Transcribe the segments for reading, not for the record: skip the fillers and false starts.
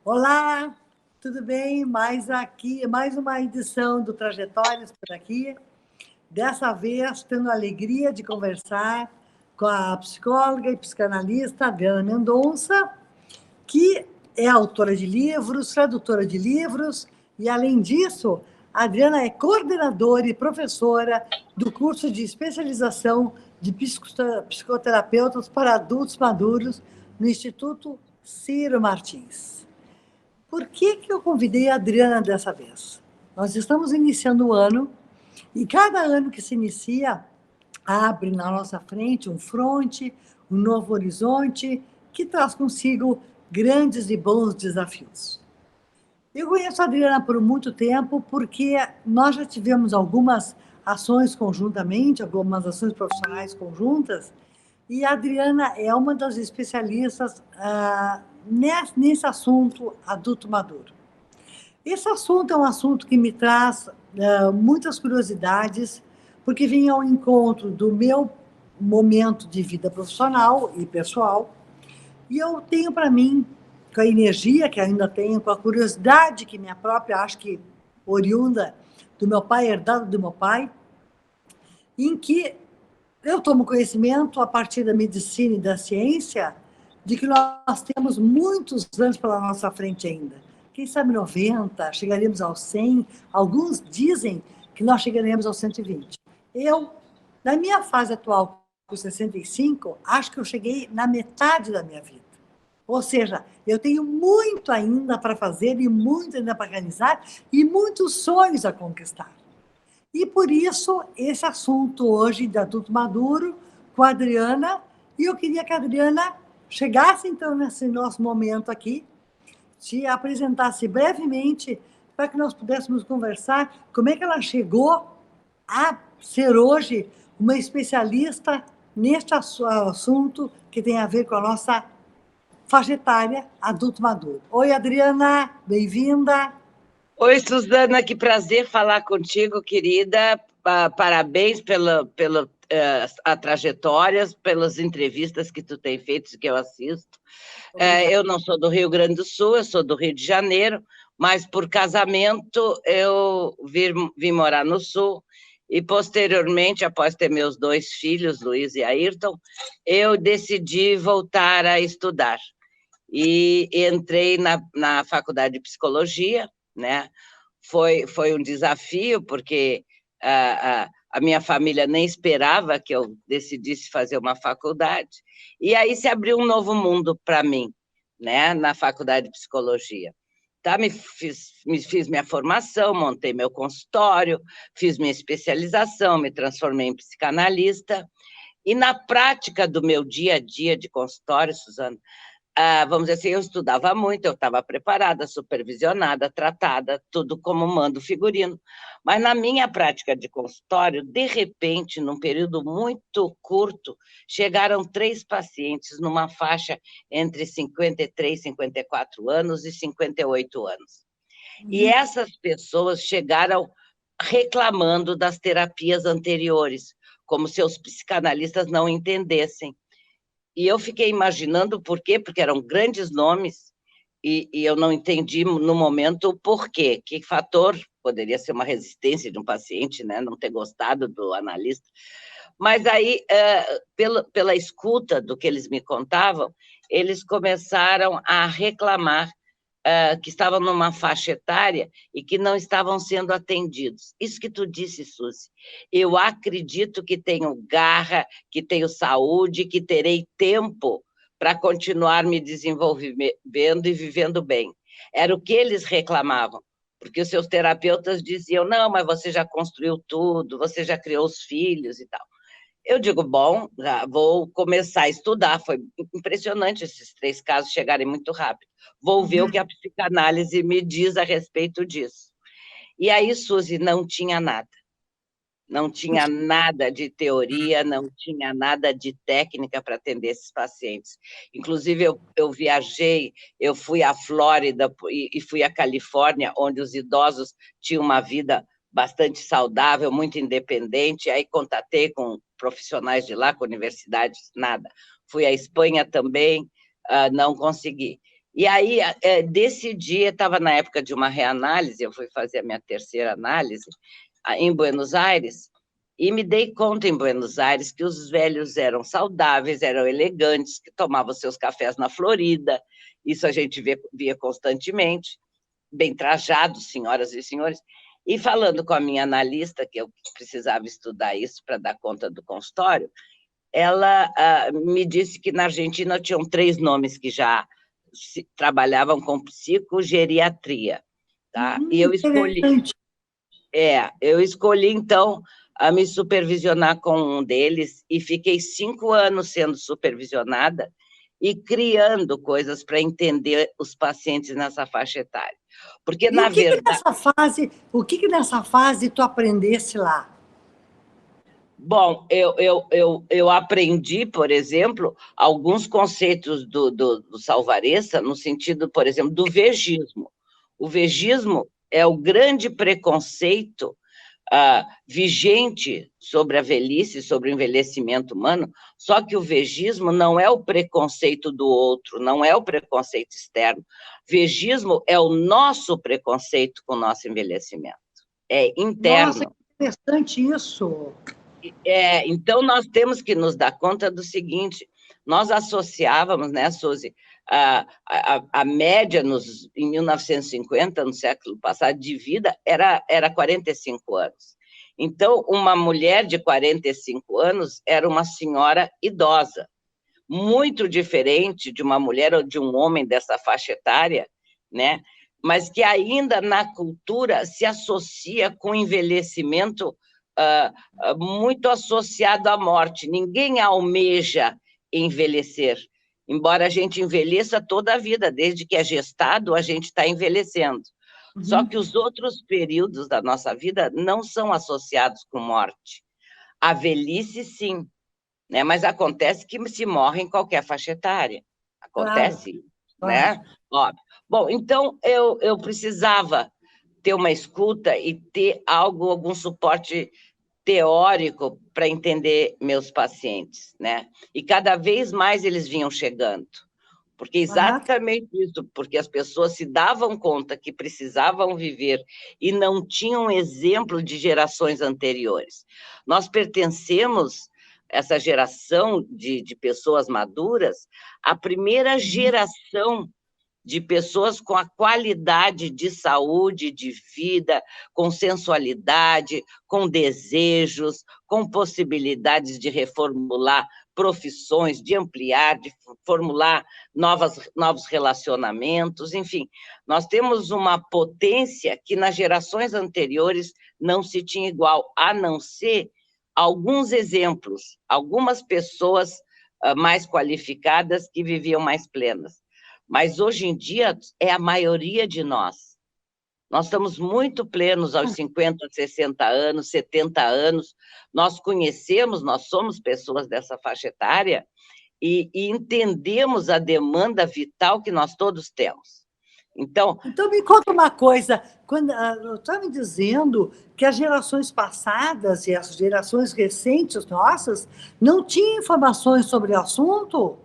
Olá, tudo bem? Mais uma edição do Trajetórias por aqui. Dessa vez, tendo a alegria de conversar com a psicóloga e psicanalista Adriana Mendonça, que é autora de livros, tradutora de livros, e, além disso, a Adriana é coordenadora e professora do curso de especialização de psicoterapeutas para adultos maduros no Instituto Ciro Martins. Por que eu convidei a Adriana dessa vez? Nós estamos iniciando o ano, e cada ano que se inicia, abre na nossa frente um fronte, um novo horizonte, que traz consigo grandes e bons desafios. Eu conheço a Adriana por muito tempo, porque nós já tivemos algumas ações conjuntamente, algumas ações profissionais conjuntas, e a Adriana é uma das especialistas nesse assunto adulto maduro. Esse assunto é um assunto que me traz muitas curiosidades, porque vem ao encontro do meu momento de vida profissional e pessoal, e eu tenho para mim, com a energia que ainda tenho, com a curiosidade que minha própria, acho que oriunda do meu pai, herdado do meu pai, em que eu tomo conhecimento, a partir da medicina e da ciência, de que nós temos muitos anos pela nossa frente ainda. Quem sabe 90, chegaremos aos 100, alguns dizem que nós chegaremos aos 120. Eu, na minha fase atual, com 65, acho que eu cheguei na metade da minha vida. Ou seja, eu tenho muito ainda para fazer e muito ainda para realizar e muitos sonhos a conquistar. E por isso, esse assunto hoje de adulto maduro com a Adriana, e eu queria que a Adriana chegasse, então, nesse nosso momento aqui, te apresentasse brevemente, para que nós pudéssemos conversar como é que ela chegou a ser hoje uma especialista neste assunto que tem a ver com a nossa faixa etária adulto maduro. Oi, Adriana, bem-vinda. Oi, Suzana, que prazer falar contigo, querida. Parabéns pela a trajetórias, pelas entrevistas que tu tem feito, que eu assisto. Eu não sou do Rio Grande do Sul, eu sou do Rio de Janeiro, mas por casamento eu vim morar no Sul, e posteriormente, após ter meus 2 filhos, Luiz e Ayrton, eu decidi voltar a estudar. E entrei na faculdade de psicologia, né? Foi um desafio, porque a minha família nem esperava que eu decidisse fazer uma faculdade, e aí se abriu um novo mundo para mim, né? Na faculdade de psicologia. Tá? Fiz minha formação, montei meu consultório, fiz minha especialização, me transformei em psicanalista, e na prática do meu dia a dia de consultório, Suzana, vamos dizer assim, eu estudava muito, eu estava preparada, supervisionada, tratada, tudo como manda o figurino. Mas na minha prática de consultório, de repente, num período muito curto, chegaram 3 pacientes numa faixa entre 53, 54 anos e 58 anos. E essas pessoas chegaram reclamando das terapias anteriores, como se os psicanalistas não entendessem. E eu fiquei imaginando por quê, porque eram grandes nomes, e eu não entendi no momento o porquê, que fator, poderia ser uma resistência de um paciente, né, não ter gostado do analista, mas aí, pela escuta do que eles me contavam, eles começaram a reclamar que estavam numa faixa etária e que não estavam sendo atendidos. Isso que tu disse, Suzy. Eu acredito que tenho garra, que tenho saúde, que terei tempo para continuar me desenvolvendo e vivendo bem. Era o que eles reclamavam, porque os seus terapeutas diziam, não, mas você já construiu tudo, você já criou os filhos e tal. Eu digo, bom, já vou começar a estudar. Foi impressionante esses 3 casos chegarem muito rápido. Vou ver o que a psicanálise me diz a respeito disso. E aí, Suzy, não tinha nada. Não tinha nada de teoria, não tinha nada de técnica para atender esses pacientes. Inclusive, eu viajei, eu fui à Flórida e fui à Califórnia, onde os idosos tinham uma vida bastante saudável, muito independente, aí contatei com profissionais de lá, com universidades, nada. Fui à Espanha também, não consegui. E aí, desse dia, estava na época de uma reanálise, eu fui fazer a minha terceira análise em Buenos Aires, e me dei conta em Buenos Aires que os velhos eram saudáveis, eram elegantes, que tomavam seus cafés na Florida, isso a gente via constantemente, bem trajados, senhoras e senhores, e falando com a minha analista, que eu precisava estudar isso para dar conta do consultório, ela me disse que na Argentina tinham 3 nomes que já trabalhavam com psicogeriatria, tá? E eu escolhi, então, a me supervisionar com um deles e fiquei 5 anos sendo supervisionada e criando coisas para entender os pacientes nessa faixa etária. Porque, na verdade... O que nessa fase tu aprendesse lá? Bom, eu aprendi, por exemplo, alguns conceitos do Salvarezza, no sentido, por exemplo, do vegismo. O vegismo é o grande preconceito vigente sobre a velhice, sobre o envelhecimento humano, só que o vegismo não é o preconceito do outro, não é o preconceito externo. Vegismo é o nosso preconceito com o nosso envelhecimento, é interno. Nossa, que interessante isso! Então, nós temos que nos dar conta do seguinte, nós associávamos, né, Suzy, a média em 1950, no século passado, de vida, era 45 anos. Então, uma mulher de 45 anos era uma senhora idosa, muito diferente de uma mulher ou de um homem dessa faixa etária, né, mas que ainda na cultura se associa com envelhecimento muito associado à morte. Ninguém almeja envelhecer, embora a gente envelheça toda a vida, desde que é gestado, a gente está envelhecendo. Só que os outros períodos da nossa vida não são associados com morte. A velhice, sim, né? Mas acontece que se morre em qualquer faixa etária. Acontece, claro, né? Óbvio. Bom, então eu precisava ter uma escuta e ter algum suporte teórico para entender meus pacientes, né? E cada vez mais eles vinham chegando, porque exatamente isso, porque as pessoas se davam conta que precisavam viver e não tinham exemplo de gerações anteriores. Nós pertencemos, essa geração de pessoas maduras, à primeira geração de pessoas com a qualidade de saúde, de vida, com sensualidade, com desejos, com possibilidades de reformular profissões, de ampliar, de formular novos relacionamentos, enfim. Nós temos uma potência que nas gerações anteriores não se tinha igual, a não ser alguns exemplos, algumas pessoas mais qualificadas que viviam mais plenas. Mas, hoje em dia, é a maioria de nós. Nós estamos muito plenos aos 50, 60 anos, 70 anos. Nós conhecemos, nós somos pessoas dessa faixa etária e entendemos a demanda vital que nós todos temos. Então, me conta uma coisa. Eu estava me dizendo que as gerações passadas e as gerações recentes nossas não tinham informações sobre o assunto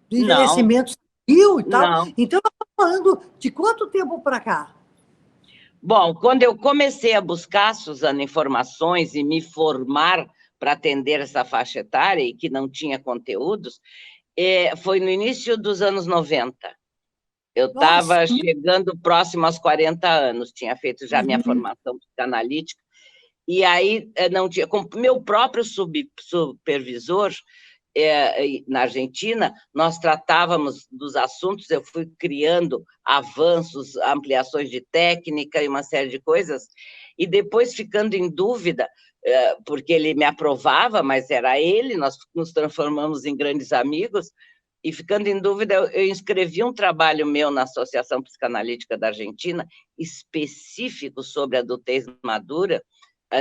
do envelhecimento e tal. Não. Então, eu estou falando de quanto tempo para cá? Bom, quando eu comecei a buscar, Suzana, informações e me formar para atender essa faixa etária e que não tinha conteúdos, foi no início dos anos 90. Eu estava chegando próximo aos 40 anos, tinha feito já minha formação psicanalítica, e aí não tinha, com meu próprio supervisor, na Argentina, nós tratávamos dos assuntos, eu fui criando avanços, ampliações de técnica e uma série de coisas, e depois ficando em dúvida, porque ele me aprovava, mas era ele, nós nos transformamos em grandes amigos, e ficando em dúvida, eu inscrevi um trabalho meu na Associação Psicanalítica da Argentina, específico sobre a adultez madura,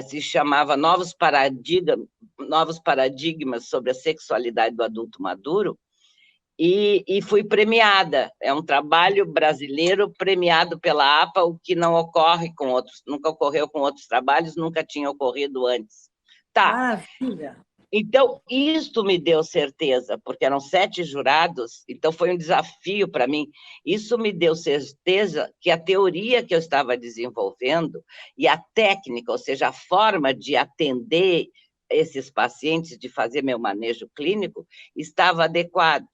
se chamava Novos Paradigmas sobre a Sexualidade do Adulto Maduro, e fui premiada. É um trabalho brasileiro premiado pela APA, o que não ocorre com outros, nunca ocorreu com outros trabalhos, nunca tinha ocorrido antes. Tá. Maravilha! Então, isto me deu certeza, porque eram 7 jurados, então foi um desafio para mim. Isso me deu certeza que a teoria que eu estava desenvolvendo e a técnica, ou seja, a forma de atender esses pacientes, de fazer meu manejo clínico, estava adequado.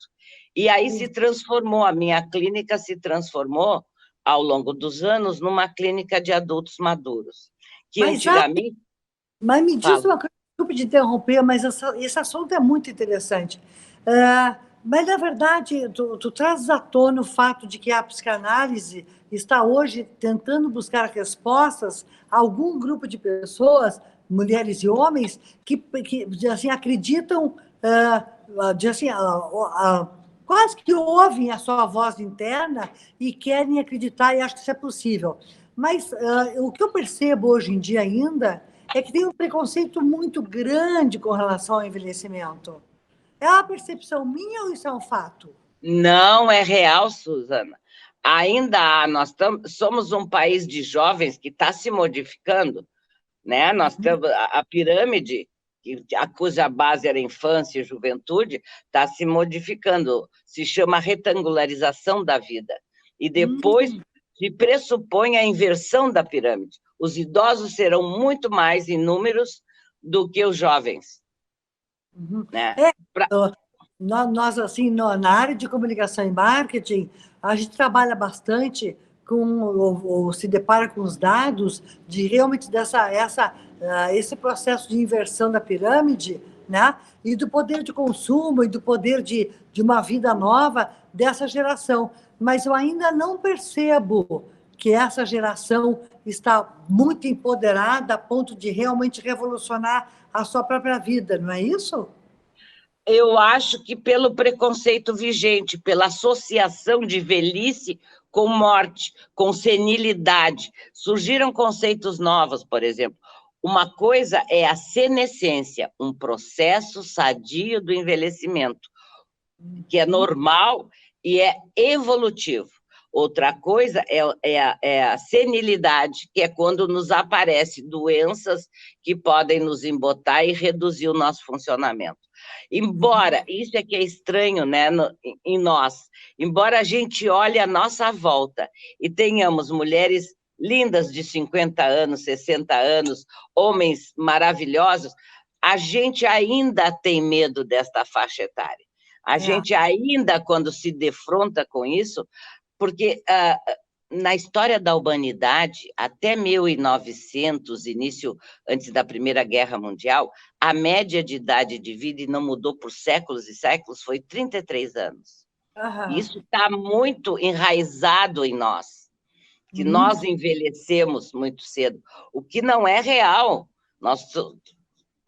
E aí se transformou, a minha clínica se transformou, ao longo dos anos, numa clínica de adultos maduros, que Mas, antigamente... mas me diz Fala. uma coisa, desculpe de interromper, mas esse assunto é muito interessante. Mas, na verdade, tu trazes à tona o fato de que a psicanálise está hoje tentando buscar respostas a algum grupo de pessoas, mulheres e homens, que assim, acreditam, assim, quase que ouvem a sua voz interna e querem acreditar e acham que isso é possível. Mas o que eu percebo hoje em dia ainda é que tem um preconceito muito grande com relação ao envelhecimento. É uma percepção minha ou isso é um fato? Não é real, Suzana. Ainda há, somos um país de jovens que está se modificando, né? Nós temos a pirâmide, cuja base era infância e juventude, está se modificando, se chama retangularização da vida. E depois se pressupõe a inversão da pirâmide. Os idosos serão muito mais em números do que os jovens. Né? Nós, assim, na área de comunicação e marketing, a gente trabalha bastante com, ou se depara com os dados de realmente esse processo de inversão da pirâmide, né? E do poder de consumo e do poder de uma vida nova dessa geração. Mas eu ainda não percebo que essa geração está muito empoderada a ponto de realmente revolucionar a sua própria vida, não é isso? Eu acho que pelo preconceito vigente, pela associação de velhice com morte, com senilidade. Surgiram conceitos novos, por exemplo. Uma coisa é a senescência, um processo sadio do envelhecimento, que é normal e é evolutivo. Outra coisa é a senilidade, que é quando nos aparecem doenças que podem nos embotar e reduzir o nosso funcionamento. Embora, isso é que é estranho, né, em nós, embora a gente olhe à nossa volta e tenhamos mulheres lindas de 50 anos, 60 anos, homens maravilhosos, a gente ainda tem medo desta faixa etária. A gente ainda, quando se defronta com isso, porque na história da humanidade, até 1900, início antes da Primeira Guerra Mundial, a média de idade de vida, e não mudou por séculos e séculos, foi 33 anos. Isso está muito enraizado em nós, que nós envelhecemos muito cedo, o que não é real.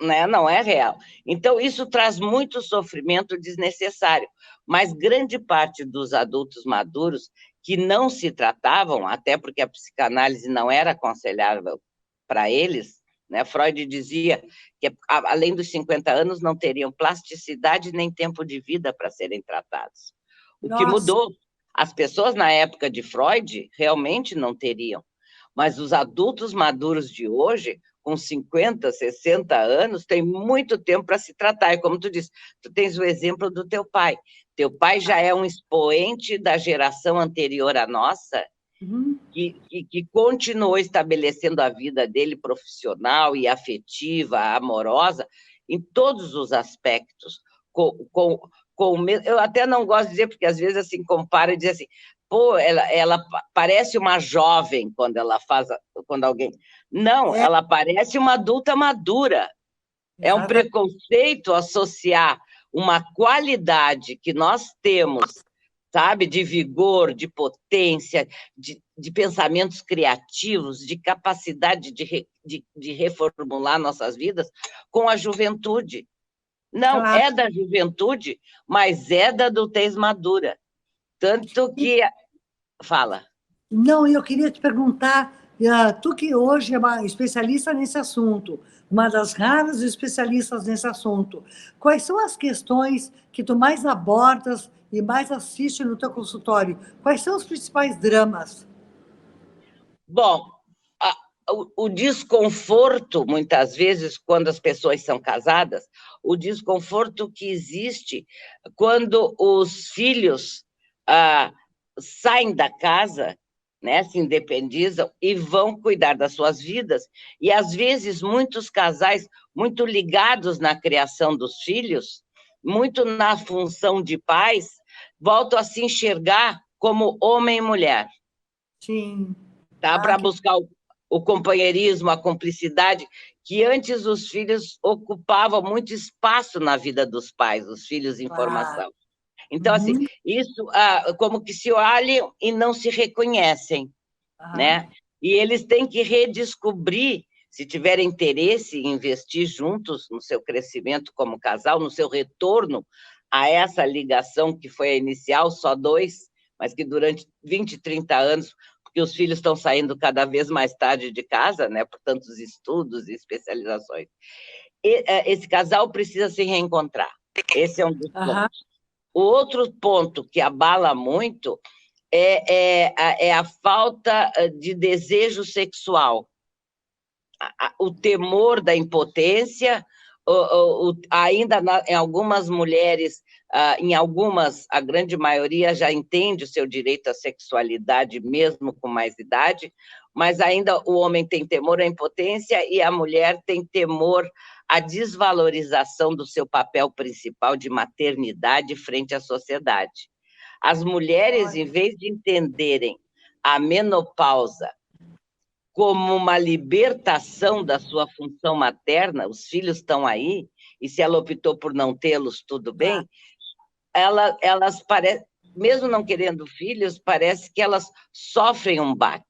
Né? Não é real. Então, isso traz muito sofrimento desnecessário, mas grande parte dos adultos maduros que não se tratavam, até porque a psicanálise não era aconselhável para eles, né? Freud dizia que, além dos 50 anos, não teriam plasticidade nem tempo de vida para serem tratados. O que mudou, as pessoas na época de Freud realmente não teriam, mas os adultos maduros de hoje, com 50, 60 anos, tem muito tempo para se tratar. E como tu disse, tu tens o exemplo do teu pai. Teu pai já é um expoente da geração anterior à nossa, que continuou estabelecendo a vida dele profissional e afetiva, amorosa, em todos os aspectos. Eu até não gosto de dizer, porque às vezes assim compara e diz assim, pô, ela parece uma jovem quando alguém... Não, ela parece uma adulta madura. É um preconceito associar uma qualidade que nós temos, sabe, de vigor, de potência, de pensamentos criativos, de capacidade de reformular nossas vidas com a juventude. Não é da juventude, mas é da adultez madura. Tanto que... Fala. Não, eu queria te perguntar, tu que hoje é uma especialista nesse assunto, uma das raras especialistas nesse assunto, quais são as questões que tu mais abordas e mais assiste no teu consultório? Quais são os principais dramas? Bom, o desconforto, muitas vezes, quando as pessoas são casadas, o desconforto que existe quando os filhos saem da casa, né, se independizam e vão cuidar das suas vidas. E, às vezes, muitos casais, muito ligados na criação dos filhos, muito na função de pais, voltam a se enxergar como homem e mulher. Sim. Tá? Para buscar o companheirismo, a cumplicidade, que antes os filhos ocupavam muito espaço na vida dos pais, os filhos em formação. Então, assim, isso como que se olham e não se reconhecem, né? E eles têm que redescobrir, se tiverem interesse em investir juntos no seu crescimento como casal, no seu retorno a essa ligação que foi a inicial, só 2, mas que durante 20, 30 anos, porque os filhos estão saindo cada vez mais tarde de casa, né, por tantos estudos e especializações. Esse casal precisa se reencontrar. Esse é um dos pontos. O outro ponto que abala muito é a falta de desejo sexual, o temor da impotência, ainda em algumas mulheres, em algumas, a grande maioria já entende o seu direito à sexualidade, mesmo com mais idade, mas ainda o homem tem temor à impotência e a mulher tem temor à desvalorização do seu papel principal de maternidade frente à sociedade. As mulheres, em vez de entenderem a menopausa como uma libertação da sua função materna, os filhos estão aí, e se ela optou por não tê-los, tudo bem, elas parecem, mesmo não querendo filhos, parece que elas sofrem um baque.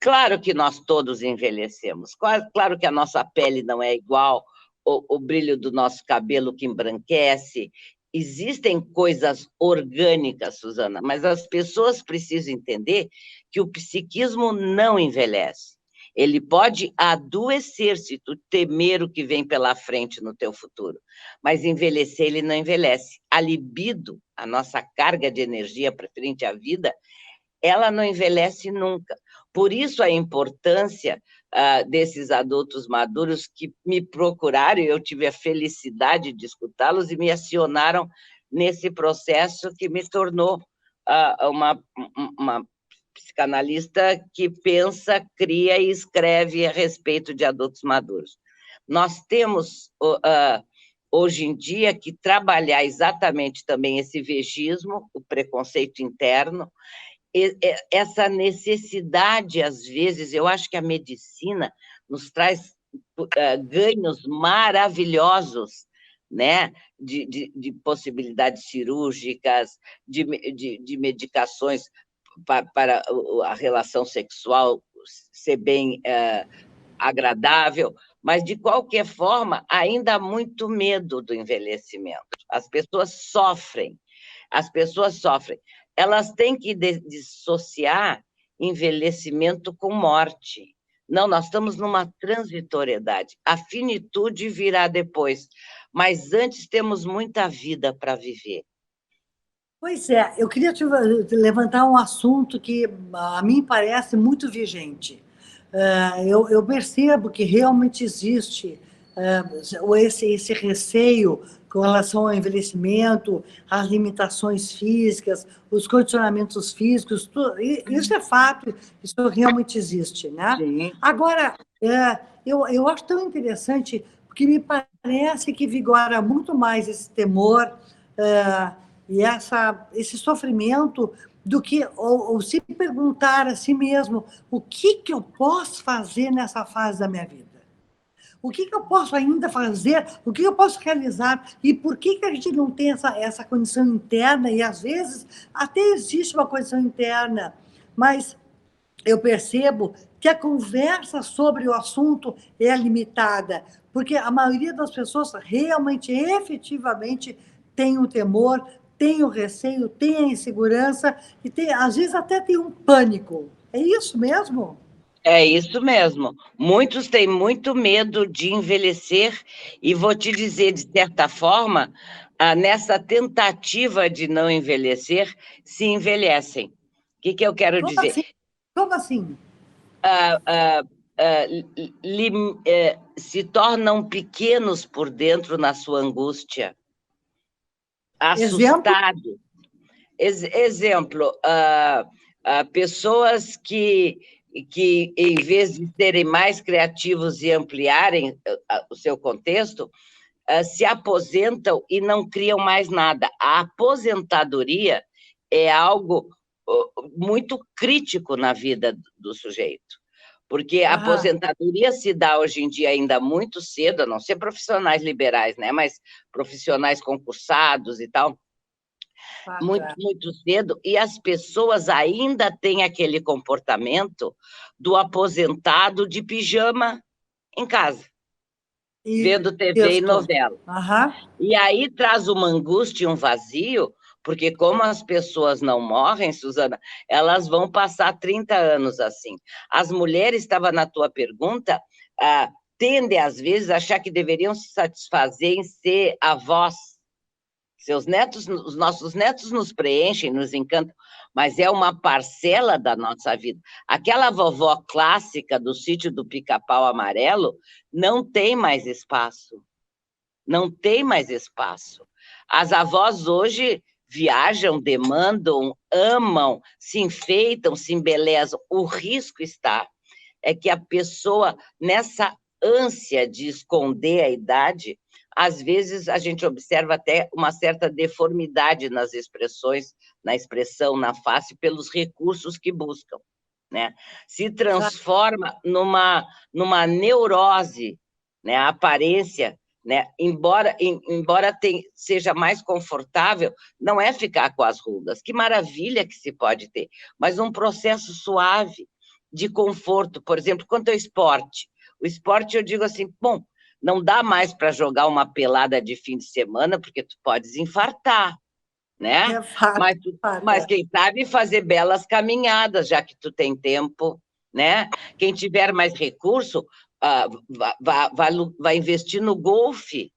Claro que nós todos envelhecemos, claro que a nossa pele não é igual, o brilho do nosso cabelo que embranquece, existem coisas orgânicas, Susana, mas as pessoas precisam entender que o psiquismo não envelhece. Ele pode adoecer se tu temer o que vem pela frente no teu futuro, mas envelhecer ele não envelhece. A libido, a nossa carga de energia para frente à vida, ela não envelhece nunca. Por isso a importância desses adultos maduros que me procuraram, e eu tive a felicidade de escutá-los e me acionaram nesse processo que me tornou uma psicanalista que pensa, cria e escreve a respeito de adultos maduros. Nós temos, hoje em dia, que trabalhar exatamente também esse vegismo, o preconceito interno, essa necessidade, às vezes, eu acho que a medicina nos traz ganhos maravilhosos, né? De possibilidades cirúrgicas, de medicações para a relação sexual ser bem agradável, mas, de qualquer forma, ainda há muito medo do envelhecimento. As pessoas sofrem. Elas têm que dissociar envelhecimento com morte. Não, nós estamos numa transitoriedade. A finitude virá depois, mas antes temos muita vida para viver. Pois é, eu queria te levantar um assunto que a mim parece muito vigente. Eu percebo que realmente existe esse receio com relação ao envelhecimento, às limitações físicas, os condicionamentos físicos, isso é fato, isso realmente existe, né? Sim. Agora, eu acho tão interessante, porque me parece que vigora muito mais esse temor e esse sofrimento do que ou se perguntar a si mesmo o que eu posso fazer nessa fase da minha vida. O que eu posso ainda fazer? O que eu posso realizar? E por que a gente não tem essa condição interna? E, às vezes, até existe uma condição interna, mas eu percebo que a conversa sobre o assunto é limitada, porque a maioria das pessoas realmente, efetivamente, tem o temor, tem o receio, tem a insegurança, e às vezes até tem um pânico. É isso mesmo? É isso mesmo. Muitos têm muito medo de envelhecer e vou te dizer, de certa forma, nessa tentativa de não envelhecer, se envelhecem. O que eu quero dizer? Como assim? se tornam pequenos por dentro na sua angústia, assustados. Exemplo, pessoas que, em vez de serem mais criativos e ampliarem o seu contexto, se aposentam e não criam mais nada. A aposentadoria é algo muito crítico na vida do sujeito, porque a aposentadoria se dá hoje em dia ainda muito cedo, a não ser profissionais liberais, né? Mas profissionais concursados e tal, muito cedo, e as pessoas ainda têm aquele comportamento do aposentado de pijama em casa, vendo TV e novela. E aí traz uma angústia e um vazio, porque como as pessoas não morrem, Susana, elas vão passar 30 anos assim. As mulheres, estava na tua pergunta, tendem, às vezes, a achar que deveriam se satisfazer em ser avós. Seus netos, os nossos netos nos preenchem, nos encantam, mas é uma parcela da nossa vida. Aquela vovó clássica do sítio do Pica-Pau Amarelo não tem mais espaço. Não tem mais espaço. As avós hoje viajam, demandam, amam, se enfeitam, se embelezam. O risco é que a pessoa, nessa ânsia de esconder a idade, às vezes a gente observa até uma certa deformidade nas expressões, na expressão, na face, pelos recursos que buscam, né? Se transforma numa neurose, né? A aparência, né? Embora seja mais confortável, não é ficar com as rugas, que maravilha que se pode ter, mas um processo suave de conforto. Por exemplo, quanto ao esporte. O esporte, eu digo assim, bom, não dá mais para jogar uma pelada de fim de semana, porque tu podes infartar, né? Mas quem sabe fazer belas caminhadas, já que tu tem tempo, né? Quem tiver mais recurso, vai investir no golfe,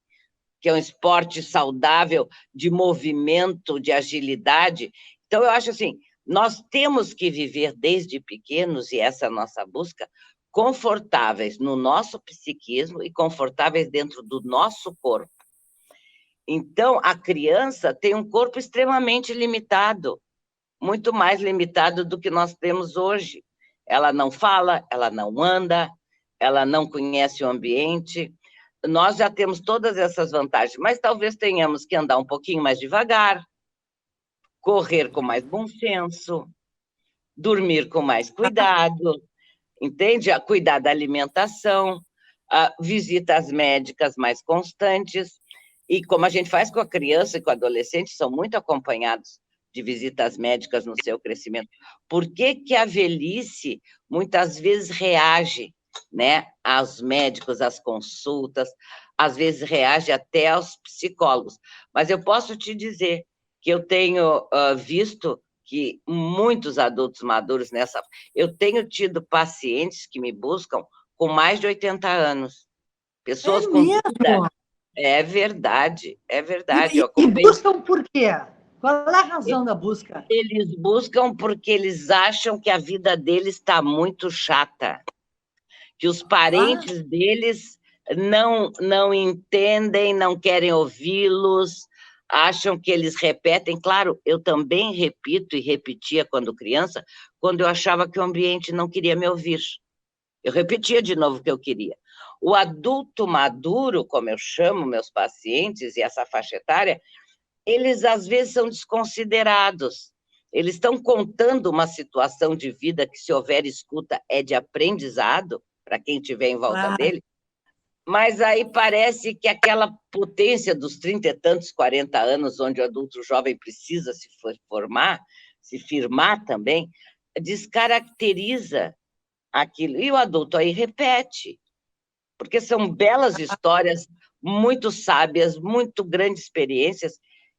que é um esporte saudável, de movimento, de agilidade. Então, eu acho assim, nós temos que viver desde pequenos, e essa é a nossa busca, confortáveis no nosso psiquismo e confortáveis dentro do nosso corpo. Então, a criança tem um corpo extremamente limitado, muito mais limitado do que nós temos hoje. Ela não fala, ela não anda, ela não conhece o ambiente. Nós já temos todas essas vantagens, mas talvez tenhamos que andar um pouquinho mais devagar, correr com mais bom senso, dormir com mais cuidado, entende? Cuidar da alimentação, visitas médicas mais constantes, e como a gente faz com a criança e com o adolescente, são muito acompanhados de visitas médicas no seu crescimento. Por que que a velhice muitas vezes reage, né, aos médicos, às consultas, às vezes reage até aos psicólogos? Mas eu posso te dizer que eu tenho visto que muitos adultos maduros eu tenho tido pacientes que me buscam com mais de 80 anos. Pessoas com dúvida. É verdade, é verdade. E buscam por quê? Qual é a razão da busca? Eles buscam porque eles acham que a vida deles está muito chata, que os parentes deles não entendem, não querem ouvi-los, acham que eles repetem. Claro, eu também repito e repetia quando criança, quando eu achava que o ambiente não queria me ouvir. Eu repetia de novo o que eu queria. O adulto maduro, como eu chamo meus pacientes, e essa faixa etária, eles às vezes são desconsiderados. Eles estão contando uma situação de vida que, se houver escuta, é de aprendizado para quem estiver em volta dele, mas aí parece que aquela potência dos 30 e tantos, 40 anos, onde o adulto jovem precisa se formar, se firmar também, descaracteriza aquilo. E o adulto aí repete, porque são belas histórias, muito sábias, muito grandes experiências,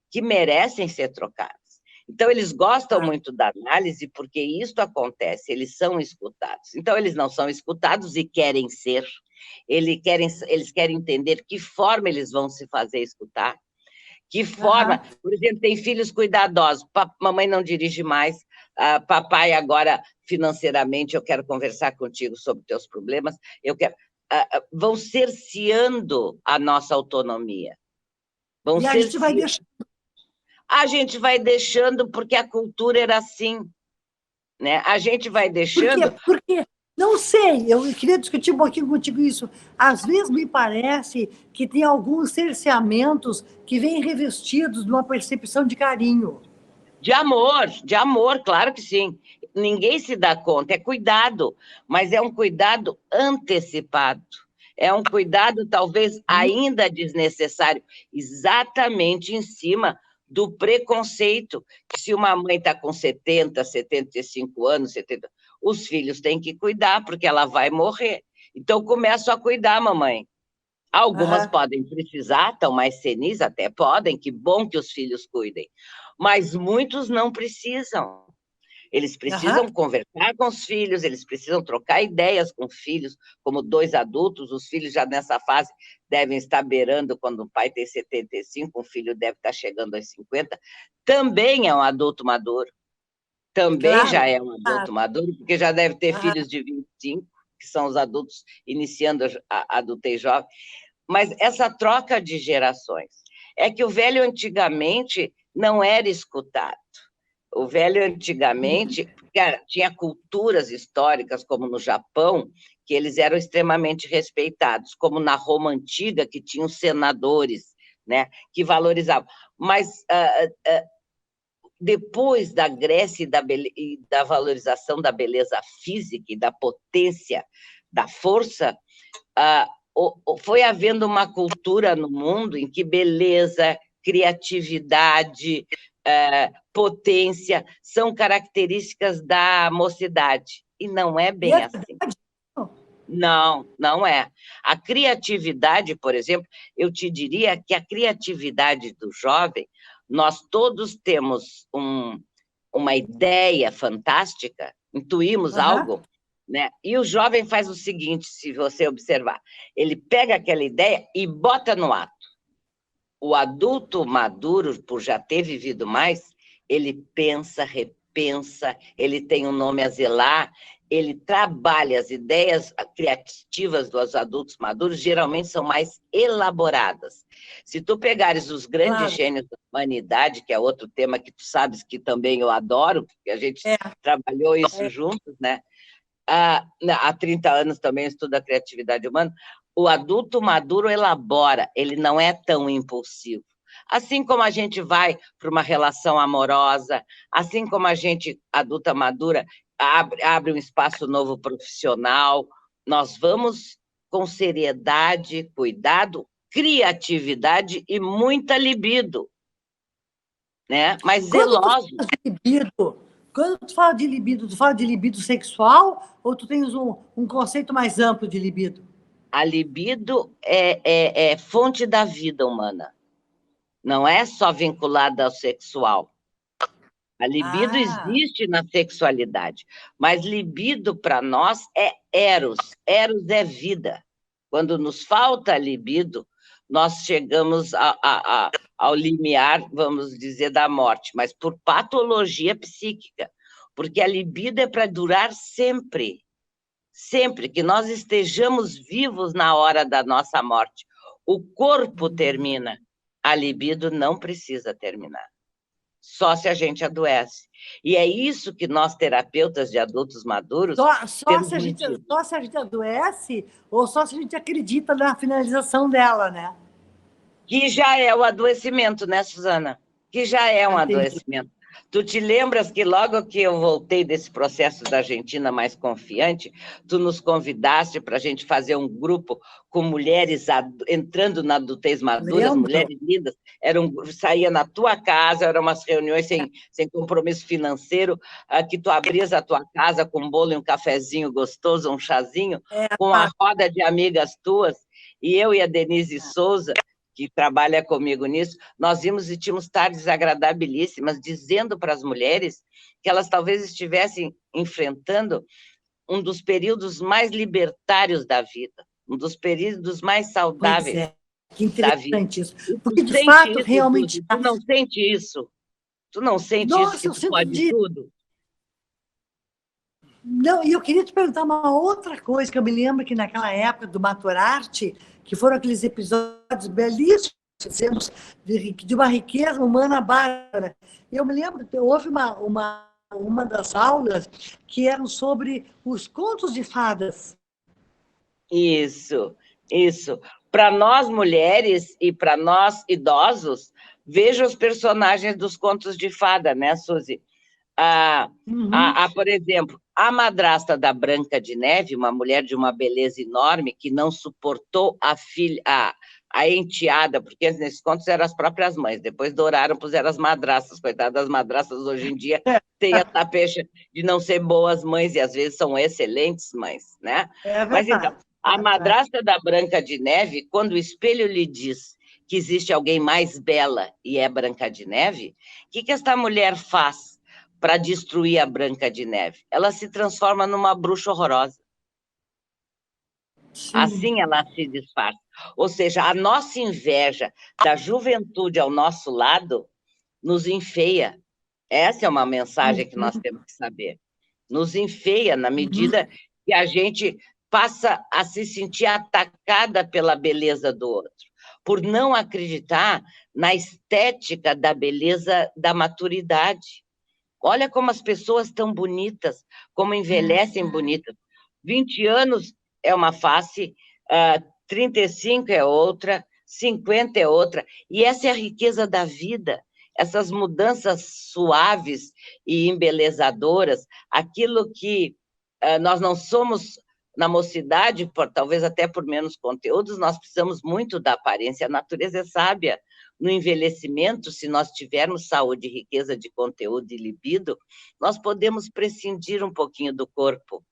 que merecem ser trocadas. Então, eles gostam muito da análise, porque isso acontece, eles são escutados. Então, eles não são escutados e querem ser, eles querem entender que forma eles vão se fazer escutar, que forma... Por exemplo, tem filhos cuidadosos, mamãe não dirige mais, papai, agora, financeiramente, eu quero conversar contigo sobre teus problemas, eu quero... vão cerceando a nossa autonomia. E a gente vai deixando. A gente vai deixando porque a cultura era assim, né? A gente vai deixando... Porque não sei, eu queria discutir um pouquinho contigo isso. Às vezes me parece que tem alguns cerceamentos que vêm revestidos de uma percepção de carinho. De amor, claro que sim. Ninguém se dá conta, é cuidado, mas é um cuidado antecipado. É um cuidado talvez ainda desnecessário, exatamente em cima do preconceito, que se uma mãe está com 70, 75 anos, 70, os filhos têm que cuidar, porque ela vai morrer. Então, começo a cuidar, mamãe. Algumas podem precisar, estão mais senis, até podem, que bom que os filhos cuidem. Mas muitos não precisam. Eles precisam conversar com os filhos, eles precisam trocar ideias com filhos, como dois adultos, os filhos já nessa fase devem estar beirando, quando o pai tem 75, o filho deve estar chegando aos 50, também é um adulto maduro. Também já é um adulto maduro, porque já deve ter filhos de 25, que são os adultos iniciando a adultez jovem. Mas essa troca de gerações é que o velho antigamente não era escutado. O velho antigamente, cara, tinha culturas históricas, como no Japão, que eles eram extremamente respeitados, como na Roma antiga, que tinham senadores, né, que valorizavam. Mas depois da Grécia e da valorização da beleza física e da potência, da força, foi havendo uma cultura no mundo em que beleza, criatividade, potência são características da mocidade. E não é bem assim. Não, não é. A criatividade, por exemplo, eu te diria que a criatividade do jovem, nós todos temos uma ideia fantástica, intuímos algo, né? E o jovem faz o seguinte, se você observar, ele pega aquela ideia e bota no ato. O adulto maduro, por já ter vivido mais, ele pensa, repensa, ele tem um nome a zelar, ele trabalha as ideias criativas dos adultos maduros, geralmente são mais elaboradas. Se tu pegares os grandes gênios da humanidade, que é outro tema que tu sabes que também eu adoro, porque a gente trabalhou isso juntos, né? Há 30 anos também estudo a criatividade humana, o adulto maduro elabora, ele não é tão impulsivo. Assim como a gente vai para uma relação amorosa, assim como a gente, adulta madura, abre um espaço novo profissional, nós vamos com seriedade, cuidado, criatividade e muita libido, né? Mas zeloso. Quando tu fala de libido, tu fala de libido sexual ou tu tens um conceito mais amplo de libido? A libido é fonte da vida humana. Não é só vinculada ao sexual. A libido existe na sexualidade, mas libido para nós é eros. Eros é vida. Quando nos falta libido, nós chegamos ao limiar, vamos dizer, da morte, mas por patologia psíquica, porque a libido é para durar sempre. Sempre que nós estejamos vivos na hora da nossa morte. O corpo termina, a libido não precisa terminar. Só se a gente adoece. E é isso que nós, terapeutas de adultos maduros... Só se a gente adoece ou só se a gente acredita na finalização dela, né? Que já é o adoecimento, né, Suzana? Que já é um adoecimento. Tu te lembras que logo que eu voltei desse processo da Argentina mais confiante, tu nos convidaste para a gente fazer um grupo com mulheres entrando na adultez madura, mulheres lindas, saía na tua casa, eram umas reuniões sem compromisso financeiro, que tu abrias a tua casa com um bolo e um cafezinho gostoso, um chazinho, com uma roda de amigas tuas, e eu e a Denise Souza, que trabalha comigo nisso, nós vimos e tínhamos tardes agradabilíssimas, dizendo para as mulheres que elas talvez estivessem enfrentando um dos períodos mais libertários da vida, um dos períodos mais saudáveis que interessante isso. Porque, de fato, isso, realmente... Tu não sente isso? Tu não sente isso que tu pode tudo? Não, e eu queria te perguntar uma outra coisa, que eu me lembro que naquela época do Maturarte, que foram aqueles episódios belíssimos, dizemos, de uma riqueza humana bárbara. Eu me lembro que houve uma das aulas que eram sobre os contos de fadas. Isso, isso. Para nós mulheres e para nós idosos, veja os personagens dos contos de fada, né, Suzy? Uhum. Por exemplo, a madrasta da Branca de Neve, uma mulher de uma beleza enorme, que não suportou a filha, a enteada, porque nesses contos eram as próprias mães, depois douraram, puseram as madrastas, coitadas das madrastas hoje em dia, tem essa pecha de não ser boas mães, e às vezes são excelentes mães, né? É Mas então, verdade. a madrasta da Branca de Neve, quando o espelho lhe diz que existe alguém mais bela e é Branca de Neve, o que esta mulher faz para destruir a Branca de Neve? Ela se transforma numa bruxa horrorosa. Sim. Assim ela se disfarça. Ou seja, a nossa inveja da juventude ao nosso lado nos enfeia. Essa é uma mensagem que nós temos que saber. Nos enfeia na Uhum. medida que a gente passa a se sentir atacada pela beleza do outro, por não acreditar na estética da beleza da maturidade. Olha como as pessoas estão bonitas, como envelhecem bonitas. 20 anos é uma face, 35 é outra, 50 é outra. E essa é a riqueza da vida, essas mudanças suaves e embelezadoras, aquilo que nós não somos na mocidade, talvez até por menos conteúdos, nós precisamos muito da aparência. A natureza é sábia. No envelhecimento, se nós tivermos saúde, riqueza de conteúdo e libido, nós podemos prescindir um pouquinho do corpo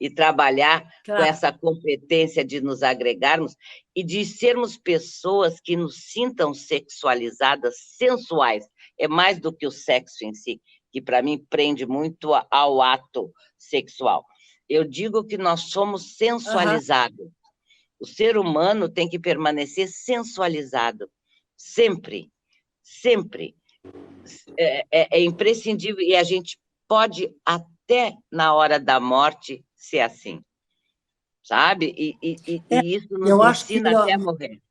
e trabalhar com Claro. essa competência de nos agregarmos e de sermos pessoas que nos sintam sexualizadas, sensuais. É mais do que o sexo em si, que para mim prende muito ao ato sexual. Eu digo que nós somos Uhum. sensualizados. O ser humano tem que permanecer sensualizado, sempre, sempre. É imprescindível, e a gente pode, até na hora da morte, ser assim, sabe? E isso nos Eu acho que ensina até a morrer.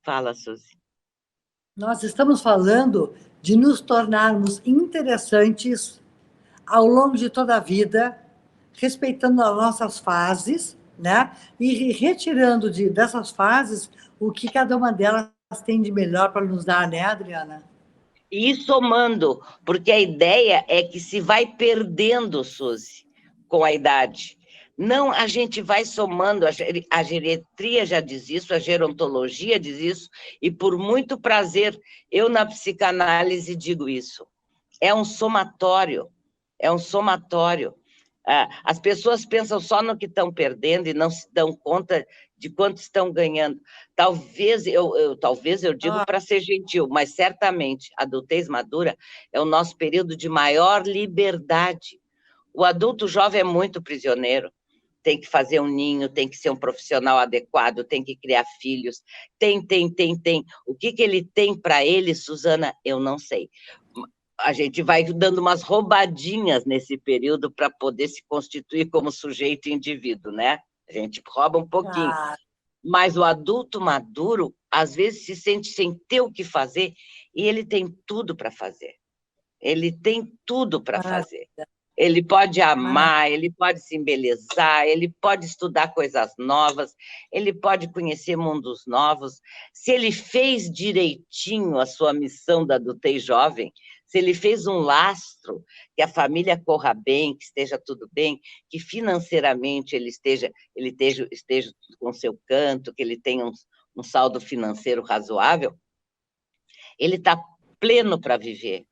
Fala, Suzy. nós estamos falando de nos tornarmos interessantes ao longo de toda a vida, respeitando as nossas fases, né? E retirando dessas fases o que cada uma delas tem de melhor para nos dar, né, Adriana? E ir somando, porque a ideia é que se vai perdendo, Suzy, com a idade. Não, a gente vai somando, a geriatria já diz isso, a gerontologia diz isso, e por muito prazer, eu na psicanálise digo isso. É um somatório, é um somatório. As pessoas pensam só no que estão perdendo e não se dão conta de quanto estão ganhando. Talvez eu digo para ser gentil, mas certamente a adultez madura é o nosso período de maior liberdade. O adulto jovem é muito prisioneiro, tem que fazer um ninho, tem que ser um profissional adequado, tem que criar filhos, tem. O que ele tem para ele, Suzana, eu não sei. A gente vai dando umas roubadinhas nesse período para poder se constituir como sujeito e indivíduo, né? A gente rouba um pouquinho. Ah, Mas o adulto maduro, às vezes, se sente sem ter o que fazer e ele tem tudo para fazer. Ele tem tudo para fazer. maravilha, Ele pode maravilha. amar, ele pode se embelezar, ele pode estudar coisas novas, ele pode conhecer mundos novos. Se ele fez direitinho a sua missão da adultez jovem, se ele fez um lastro, que a família corra bem, que esteja tudo bem, que financeiramente ele esteja com seu canto, que ele tenha um saldo financeiro razoável, ele está pleno para viver.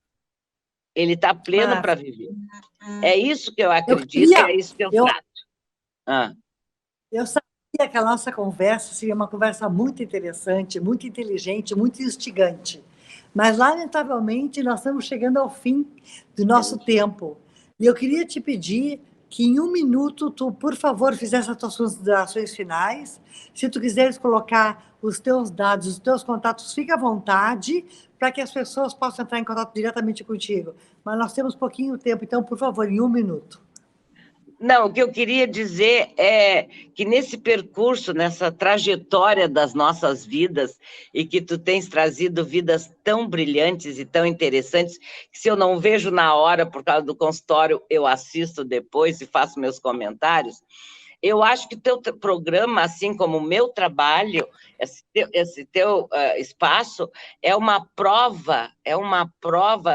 Ele está pleno para Maravilha. viver. É isso que eu Eu acredito e é queria, isso que eu eu, trato. Ah, eu sabia que a nossa conversa seria uma conversa muito interessante, muito inteligente, muito instigante. Mas, lamentavelmente, nós estamos chegando ao fim do nosso tempo. E eu queria te pedir que, em um minuto, tu, por favor, fizesse as tuas considerações finais. Se tu quiseres colocar os teus dados, os teus contatos, fica à vontade, para que as pessoas possam entrar em contato diretamente contigo. Mas nós temos pouquinho tempo, então, por favor, em um minuto. Não, o que eu queria dizer é que nesse percurso, nessa trajetória das nossas vidas, e que tu tens trazido vidas tão brilhantes e tão interessantes, que se eu não vejo na hora por causa do consultório, eu assisto depois e faço meus comentários. Eu acho que o teu programa, assim como o meu trabalho, esse teu espaço, é uma prova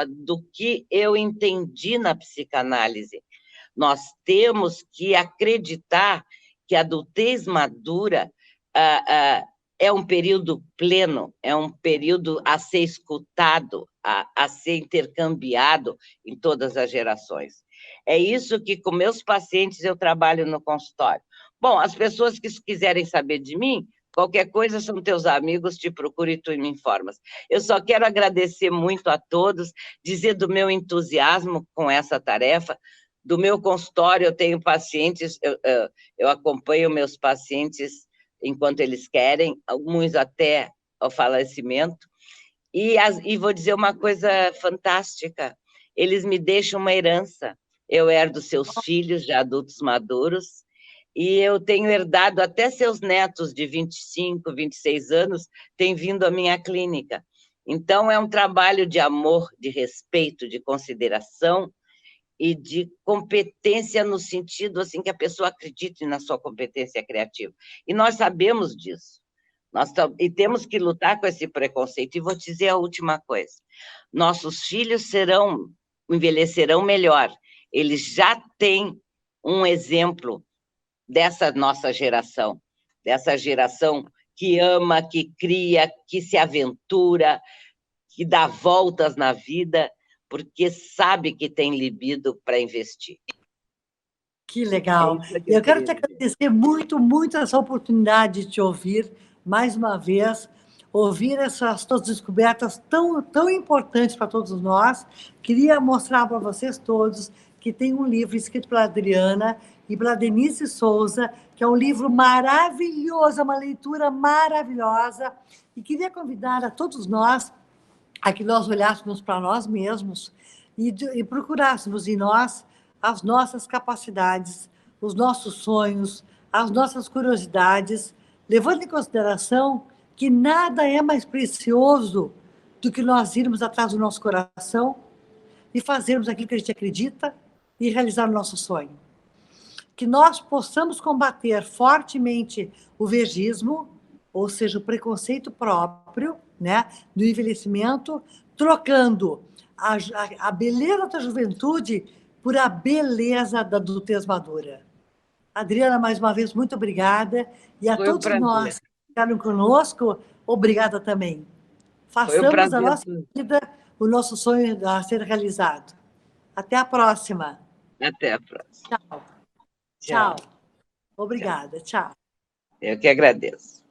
do que eu entendi na psicanálise. Nós temos que acreditar que a adultez madura é um período pleno, é um período a ser escutado, a ser intercambiado em todas as gerações. É isso que, com meus pacientes, eu trabalho no consultório. Bom, as pessoas que quiserem saber de mim, qualquer coisa, são teus amigos, te procuro e tu me informas. Eu só quero agradecer muito a todos, dizer do meu entusiasmo com essa tarefa. Do meu consultório, eu tenho pacientes, eu acompanho meus pacientes enquanto eles querem, alguns até ao falecimento, e vou dizer uma coisa fantástica, eles me deixam uma herança, eu herdo seus filhos, já adultos maduros, e eu tenho herdado até seus netos de 25, 26 anos, têm vindo à minha clínica. Então, é um trabalho de amor, de respeito, de consideração, e de competência no sentido assim que a pessoa acredite na sua competência criativa. E nós sabemos disso. E temos que lutar com esse preconceito. E vou te dizer a última coisa. Nossos filhos envelhecerão melhor. Eles já têm um exemplo dessa nossa geração, dessa geração que ama, que cria, que se aventura, que dá voltas na vida, porque sabe que tem libido para investir. Que legal. Eu quero te agradecer muito, muito essa oportunidade de te ouvir mais uma vez, ouvir essas tuas descobertas tão importantes para todos nós. Queria mostrar para vocês todos que tem um livro escrito pela Adriana e pela Denise Souza, que é um livro maravilhoso, uma leitura maravilhosa. E queria convidar a todos nós a que nós olhássemos para nós mesmos e procurássemos em nós as nossas capacidades, os nossos sonhos, as nossas curiosidades, levando em consideração que nada é mais precioso do que nós irmos atrás do nosso coração e fazermos aquilo que a gente acredita e realizar o nosso sonho. Que nós possamos combater fortemente o vegismo, ou seja, o preconceito próprio, né, do envelhecimento, trocando a beleza da juventude por a beleza da adultez madura. Adriana, mais uma vez, muito obrigada. E a todos nós que ficaram conosco, obrigada também. Façamos da nossa vida o nosso sonho a ser realizado. Até a próxima. Até a próxima. Tchau. Tchau. Obrigada. Tchau. Eu que agradeço.